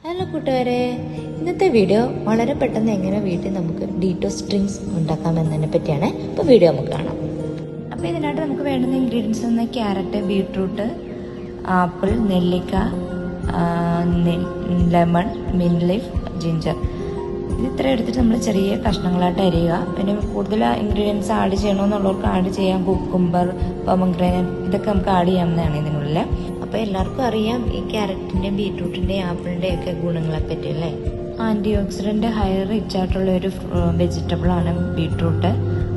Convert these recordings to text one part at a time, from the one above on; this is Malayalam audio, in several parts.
ഹലോ കൂട്ടുകാരെ, ഇന്നത്തെ വീഡിയോ വളരെ പെട്ടെന്ന് എങ്ങനെ വീട്ടിൽ നമുക്ക് ഡീറ്റോക്സ് ഡ്രിങ്ക്സ് ഉണ്ടാക്കാമെന്നതിനെ പറ്റിയാണ്. ഇപ്പോൾ വീഡിയോ നമുക്ക് കാണാം. അപ്പോൾ ഇതിനായിട്ട് നമുക്ക് വേണ്ടുന്ന ഇൻഗ്രീഡിയൻസ് എന്ന് ക്യാരറ്റ്, ബീട്രൂട്ട്, ആപ്പിൾ, നെല്ലിക്ക, ലെമൺ, മിന്റ് ലീഫ്, ജിഞ്ചർ. ഇത് ഇത്ര എടുത്തിട്ട് നമ്മൾ ചെറിയ കഷ്ണങ്ങളായിട്ട് അരിയുക. പിന്നെ കൂടുതൽ ഇൻഗ്രീഡിയൻസ് ആഡ് ചെയ്യണമെന്നുള്ളവർക്ക് ആഡ് ചെയ്യാം. കുക്കുംബർ, പൊമഗ്രാനേറ്റ് ഇതൊക്കെ നമുക്ക് ആഡ് ചെയ്യാവുന്നതാണ് ഇതിനുള്ളിൽ. അപ്പോൾ എല്ലാവർക്കും അറിയാം ഈ ക്യാരറ്റിൻ്റെയും ബീട്രൂട്ടിൻ്റെയും ആപ്പിളിൻ്റെയും ഒക്കെ ഗുണങ്ങളെ പറ്റി അല്ലേ. ആൻറ്റി ഓക്സിഡൻറ്റ് ഹൈ റിച്ച് ആയിട്ടുള്ള ഒരു വെജിറ്റബിളാണ് ബീട്രൂട്ട്.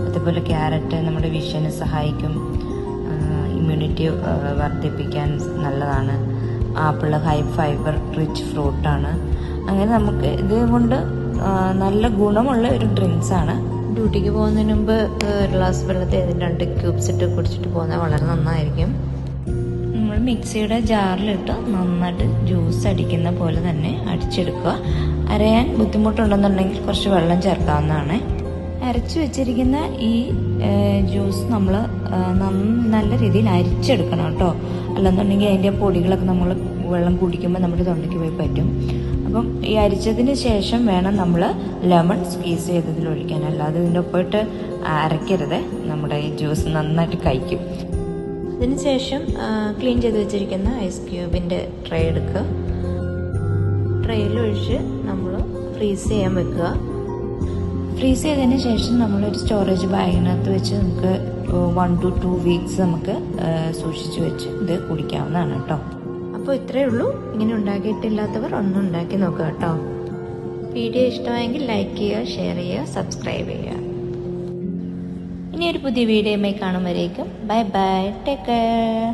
അതുപോലെ ക്യാരറ്റ് നമ്മുടെ വിഷന് സഹായിക്കും, ഇമ്മ്യൂണിറ്റി വർദ്ധിപ്പിക്കാൻ നല്ലതാണ്. ആപ്പിൾ ഹൈ ഫൈബർ റിച്ച് ഫ്രൂട്ടാണ്. അങ്ങനെ നമുക്ക് ഇത് കൊണ്ട് നല്ല ഗുണമുള്ള ഒരു ഡ്രിങ്ക്സ് ആണ്. ഡ്യൂട്ടിക്ക് പോകുന്നതിന് മുമ്പ് ഒരു ഗ്ലാസ് വെള്ളത്തിൽ 2 ക്യൂബ്സ് ഇട്ട് കുടിച്ചിട്ട് പോകുന്നത് വളരെ നന്നായിരിക്കും. നമ്മൾ മിക്സിയുടെ ജാറിലിട്ട് നന്നായിട്ട് ജ്യൂസ് അടിക്കുന്ന പോലെ തന്നെ അടിച്ചെടുക്കുക. അരയാൻ ബുദ്ധിമുട്ടുണ്ടെന്നുണ്ടെങ്കിൽ കുറച്ച് വെള്ളം ചേർക്കാവുന്നതാണ്. അരച്ചു വെച്ചിരിക്കുന്ന ഈ ജ്യൂസ് നമ്മൾ നല്ല രീതിയിൽ അരിച്ചെടുക്കണം കേട്ടോ. അല്ലെന്നുണ്ടെങ്കിൽ അതിൻ്റെ പൊടികളൊക്കെ നമ്മൾ വെള്ളം കുടിക്കുമ്പോൾ നമ്മുടെ തൊണ്ടയ്ക്ക് പോയി പറ്റും. അപ്പം ഈ അരിച്ചതിന് ശേഷം വേണം നമ്മൾ ലെമൺ സ്ക്വീസ് ചെയ്തതിൽ ഒഴിക്കാൻ. അല്ലാതെ ഇതിൻ്റെ ഒപ്പമായിട്ട് അരയ്ക്കരുത്, നമ്മുടെ ഈ ജ്യൂസ് നന്നായിട്ട് കഴിക്കും. അതിനുശേഷം ക്ലീൻ ചെയ്ത് വെച്ചിരിക്കുന്ന ഐസ് ക്യൂബിൻ്റെ ട്രേ എടുക്കുക. ട്രേയിലൊഴിച്ച് നമ്മൾ ഫ്രീസ് ചെയ്യാൻ വെക്കുക. ഫ്രീസ് ചെയ്തതിന് ശേഷം നമ്മളൊരു സ്റ്റോറേജ് ബാഗിനകത്ത് വെച്ച് നമുക്ക് 1 to 2 വീക്സ് നമുക്ക് സൂക്ഷിച്ച് വെച്ച് ഇത് കുടിക്കാവുന്നതാണ് കേട്ടോ. അപ്പോൾ ഇത്രയേ ഉള്ളൂ. ഇങ്ങനെ ഉണ്ടാക്കിയിട്ടില്ലാത്തവർ ഒന്നും ഉണ്ടാക്കി നോക്കുക കേട്ടോ. വീഡിയോ ഇഷ്ടമായെങ്കിൽ ലൈക്ക് ചെയ്യുക, ഷെയർ ചെയ്യുക, സബ്സ്ക്രൈബ് ചെയ്യുക. ഇനി ഒരു പുതിയ വീഡിയോയുമായി കാണും വരേക്കും ബൈ ബൈ, ടേക്ക് കെയർ.